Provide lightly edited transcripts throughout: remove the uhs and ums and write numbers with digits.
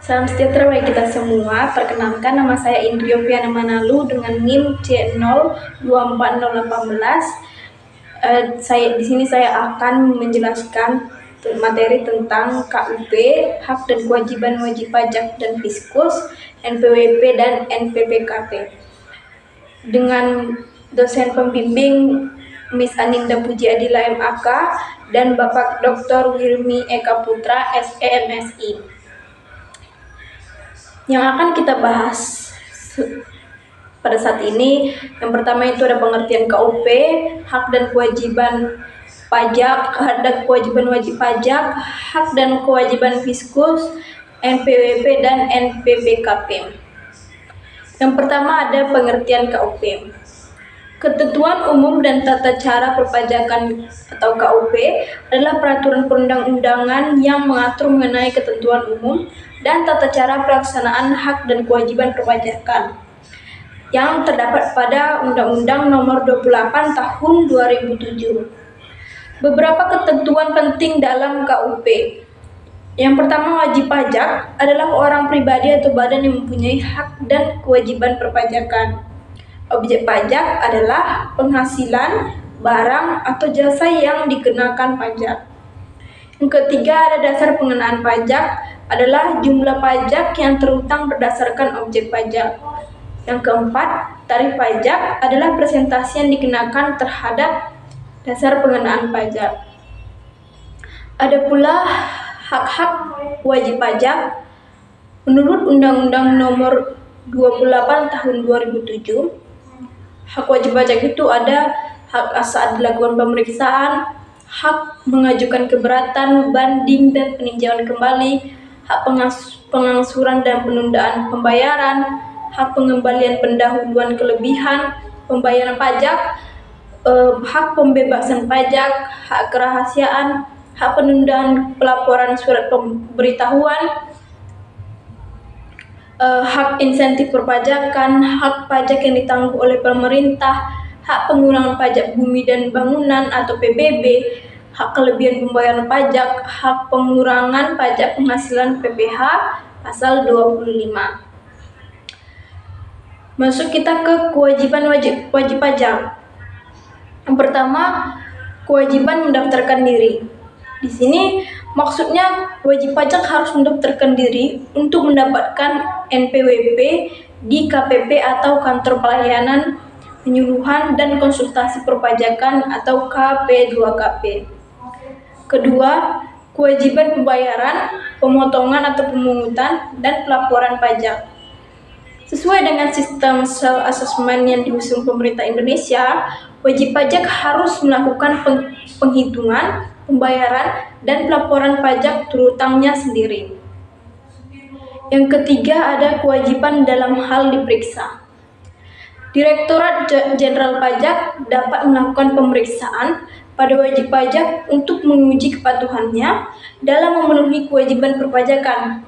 Salam sejahtera bagi kita semua. Perkenalkan, nama saya Indri Yopiana Manalu dengan NIM C024018. Di sini saya akan menjelaskan materi tentang KUP, hak dan kewajiban wajib pajak dan Fiskus, NPWP dan NPPKP. Dengan dosen pembimbing Miss Aninda Puji Adila MAK dan Bapak Dr. Wirmi Eka Putra SEMSI. Yang akan kita bahas pada saat ini, yang pertama itu ada pengertian KUP, hak dan kewajiban pajak, hak dan kewajiban wajib pajak, hak dan kewajiban Fiskus, NPWP dan NPPKP. Yang pertama ada pengertian KUP. Ketentuan umum dan tata cara perpajakan atau KUP adalah peraturan perundang-undangan yang mengatur mengenai ketentuan umum dan tata cara pelaksanaan hak dan kewajiban perpajakan yang terdapat pada Undang-Undang Nomor 28 Tahun 2007. Beberapa ketentuan penting dalam KUP. Yang pertama, wajib pajak adalah orang pribadi atau badan yang mempunyai hak dan kewajiban perpajakan. Objek pajak adalah penghasilan, barang, atau jasa yang dikenakan pajak. Yang ketiga, ada dasar pengenaan pajak adalah jumlah pajak yang terutang berdasarkan objek pajak. Yang keempat, tarif pajak adalah persentase yang dikenakan terhadap dasar pengenaan pajak. Ada pula hak-hak wajib pajak. Menurut Undang-Undang Nomor 28 Tahun 2007, hak wajib pajak itu ada hak saat dilakukan pemeriksaan, hak mengajukan keberatan, banding dan peninjauan kembali, hak pengangsuran dan penundaan pembayaran, hak pengembalian pendahuluan kelebihan pembayaran pajak, hak pembebasan pajak, hak kerahasiaan, hak penundaan pelaporan surat pemberitahuan, hak insentif perpajakan, hak pajak yang ditanggung oleh pemerintah, hak pengurangan pajak bumi dan bangunan atau PBB, hak kelebihan pembayaran pajak, hak pengurangan pajak penghasilan PPH pasal 25. Masuk kita ke kewajiban wajib pajak. Yang pertama, kewajiban mendaftarkan diri. Di sini maksudnya wajib pajak harus mendaftarkan diri untuk mendapatkan NPWP di KPP atau Kantor Pelayanan Penyuluhan dan Konsultasi Perpajakan atau KP2KP. Kedua, kewajiban pembayaran, pemotongan atau pemungutan, dan pelaporan pajak. Sesuai dengan sistem self-assessment yang diusung pemerintah Indonesia, wajib pajak harus melakukan penghitungan, pembayaran, dan pelaporan pajak terutangnya sendiri. Yang ketiga ada kewajiban dalam hal diperiksa. Direktorat Jenderal Pajak dapat melakukan pemeriksaan pada wajib pajak untuk menguji kepatuhannya dalam memenuhi kewajiban perpajakan.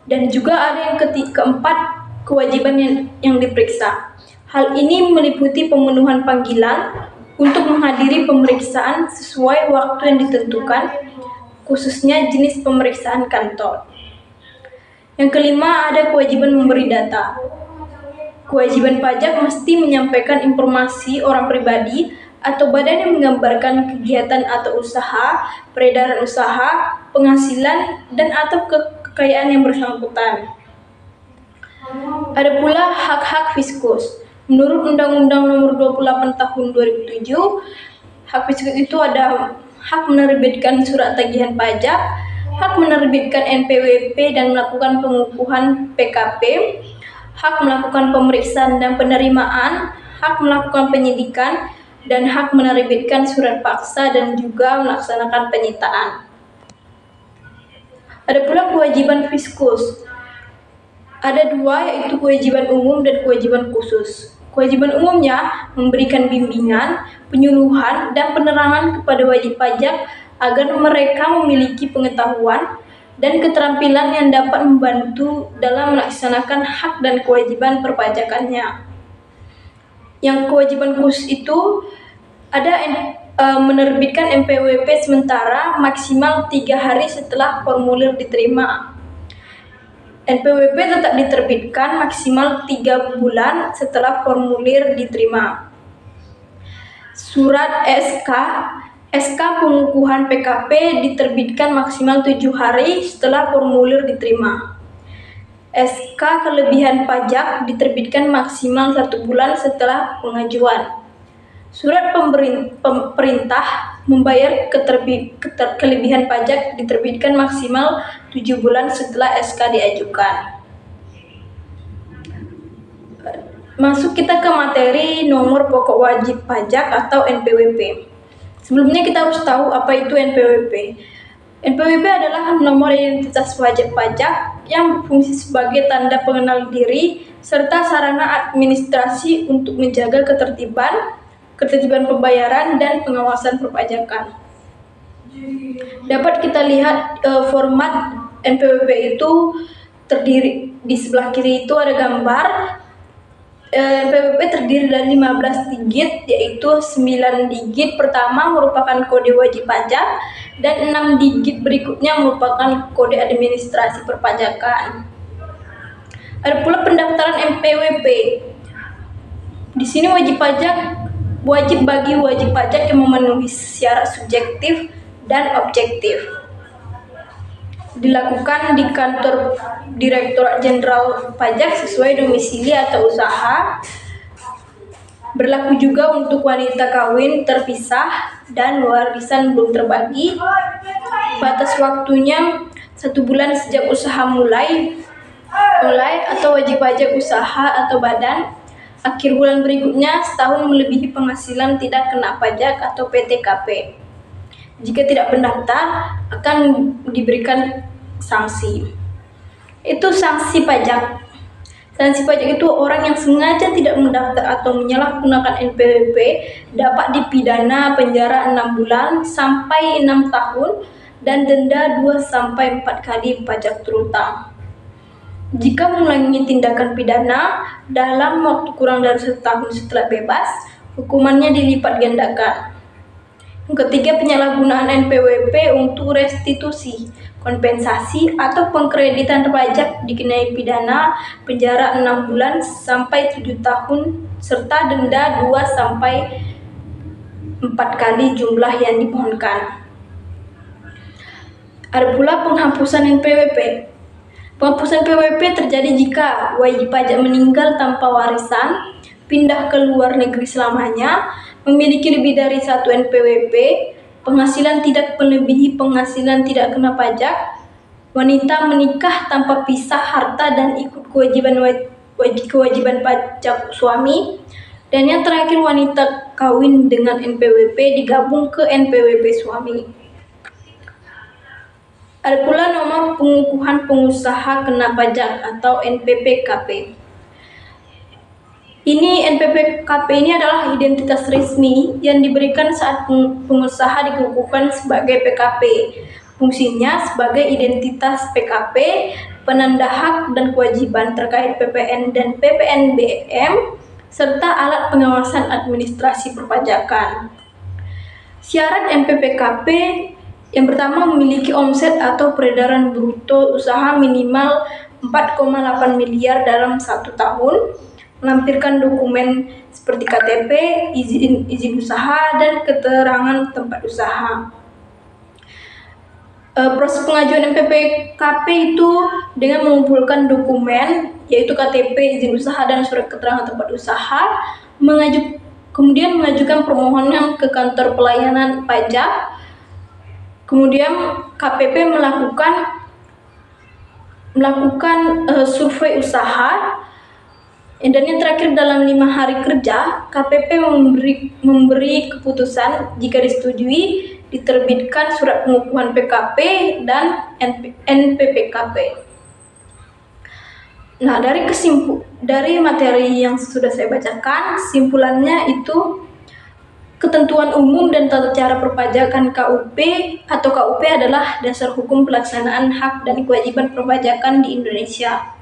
Dan juga ada yang keempat, kewajiban yang diperiksa. Hal ini meliputi pemenuhan panggilan untuk menghadiri pemeriksaan sesuai waktu yang ditentukan, khususnya jenis pemeriksaan kantor. Yang kelima ada kewajiban memberi data. Kewajiban pajak mesti menyampaikan informasi orang pribadi atau badan yang menggambarkan kegiatan atau usaha, peredaran usaha, penghasilan, dan atau kekayaan yang bersangkutan. Ada pula hak-hak Fiskus. Menurut Undang-Undang Nomor 28 Tahun 2007, hak Fiskus itu ada hak menerbitkan surat tagihan pajak, hak menerbitkan NPWP dan melakukan pengukuhan PKP, hak melakukan pemeriksaan dan penerimaan, hak melakukan penyidikan, dan hak menerbitkan surat paksa dan juga melaksanakan penyitaan. Ada pula kewajiban Fiskus. Ada dua, yaitu kewajiban umum dan kewajiban khusus. Kewajiban umumnya memberikan bimbingan, penyuluhan, dan penerangan kepada wajib pajak agar mereka memiliki pengetahuan dan keterampilan yang dapat membantu dalam melaksanakan hak dan kewajiban perpajakannya. Yang kewajiban khusus itu ada menerbitkan NPWP sementara maksimal 3 hari setelah formulir diterima. NPWP tetap diterbitkan maksimal 3 bulan setelah formulir diterima. Surat SK pengukuhan PKP diterbitkan maksimal 7 hari setelah formulir diterima. SK kelebihan pajak diterbitkan maksimal 1 bulan setelah pengajuan. Surat perintah membayar kelebihan pajak diterbitkan maksimal 7 bulan setelah SK diajukan. Masuk kita ke materi nomor pokok wajib pajak atau NPWP. Sebelumnya kita harus tahu apa itu NPWP. NPWP adalah nomor identitas wajib pajak yang berfungsi sebagai tanda pengenal diri serta sarana administrasi untuk menjaga ketertiban pembayaran dan pengawasan perpajakan. Dapat kita lihat format NPWP itu terdiri di sebelah kiri itu ada gambar. NPWP terdiri dari 15 digit, yaitu 9 digit pertama merupakan kode wajib pajak dan 6 digit berikutnya merupakan kode administrasi perpajakan. Ada pula pendaftaran NPWP. Di sini wajib bagi wajib pajak yang memenuhi syarat subjektif dan objektif. Dilakukan di kantor Direktorat Jenderal Pajak sesuai domisili atau usaha. Berlaku juga untuk wanita kawin terpisah dan warisan belum terbagi. Batas waktunya 1 bulan sejak usaha mulai atau wajib pajak usaha atau badan. Akhir bulan berikutnya setahun melebihi penghasilan tidak kena pajak atau PTKP. Jika tidak mendaftar akan diberikan sanksi. Itu sanksi pajak. Sanksi pajak itu orang yang sengaja tidak mendaftar atau menyalahgunakan NPWP dapat dipidana penjara 6 bulan sampai 6 tahun dan denda 2 sampai 4 kali pajak terutang. Jika mengulangi tindakan pidana dalam waktu kurang dari 1 tahun setelah bebas, hukumannya dilipat gandakan. Yang ketiga, penyalahgunaan NPWP untuk restitusi, kompensasi, atau pengkreditan pajak dikenai pidana penjara 6 bulan sampai 7 tahun serta denda 2 sampai 4 kali jumlah yang dimohonkan. Ada pula penghapusan NPWP. Penghapusan PWP terjadi jika wajib pajak meninggal tanpa warisan, pindah ke luar negeri selamanya, memiliki lebih dari 1 NPWP, penghasilan tidak melebihi penghasilan tidak kena pajak, wanita menikah tanpa pisah harta dan ikut kewajiban pajak suami, dan yang terakhir wanita kawin dengan NPWP digabung ke NPWP suami. Ada pula nomor pengukuhan pengusaha kena pajak atau NPPKP. NPPKP ini adalah identitas resmi yang diberikan saat pengusaha dikukuhkan sebagai PKP. Fungsinya sebagai identitas PKP, penanda hak dan kewajiban terkait PPN dan PPNBM, serta alat pengawasan administrasi perpajakan. Syarat NPPKP yang pertama, memiliki omset atau peredaran bruto usaha minimal 4,8 miliar dalam 1 tahun, melampirkan dokumen seperti KTP, izin usaha, dan keterangan tempat usaha. Proses pengajuan NPPKP itu dengan mengumpulkan dokumen, yaitu KTP, izin usaha, dan surat keterangan tempat usaha, kemudian mengajukan permohonan ke kantor pelayanan pajak. Kemudian KPP melakukan survei usaha, dan yang terakhir dalam 5 hari kerja KPP memberi keputusan. Jika disetujui, diterbitkan surat pengukuhan PKP dan NPPKP. Nah, dari materi yang sudah saya bacakan, kesimpulannya itu ketentuan umum dan tata cara perpajakan KUP atau KUP adalah dasar hukum pelaksanaan hak dan kewajiban perpajakan di Indonesia.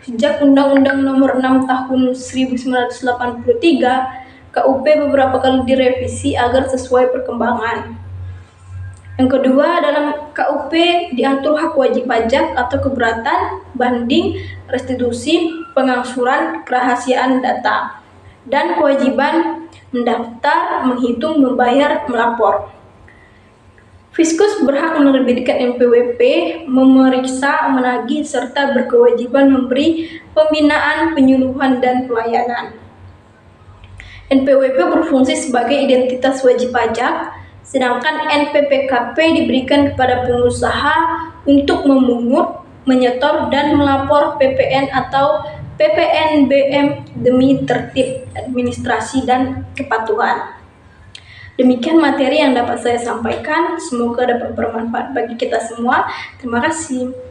Sejak Undang-Undang Nomor 6 Tahun 1983, KUP beberapa kali direvisi agar sesuai perkembangan. Yang kedua, dalam KUP diatur hak wajib pajak atau keberatan, banding, restitusi, pengangsuran, kerahasiaan data, dan kewajiban mendaftar, menghitung, membayar, melapor. Fiskus berhak menerbitkan NPWP, memeriksa, menagih, serta berkewajiban memberi pembinaan, penyuluhan, dan pelayanan. NPWP berfungsi sebagai identitas wajib pajak, sedangkan NPPKP diberikan kepada pengusaha untuk memungut, menyetor, dan melapor PPN atau PPNBM demi tertib administrasi dan kepatuhan. Demikian materi yang dapat saya sampaikan, semoga dapat bermanfaat bagi kita semua. Terima kasih.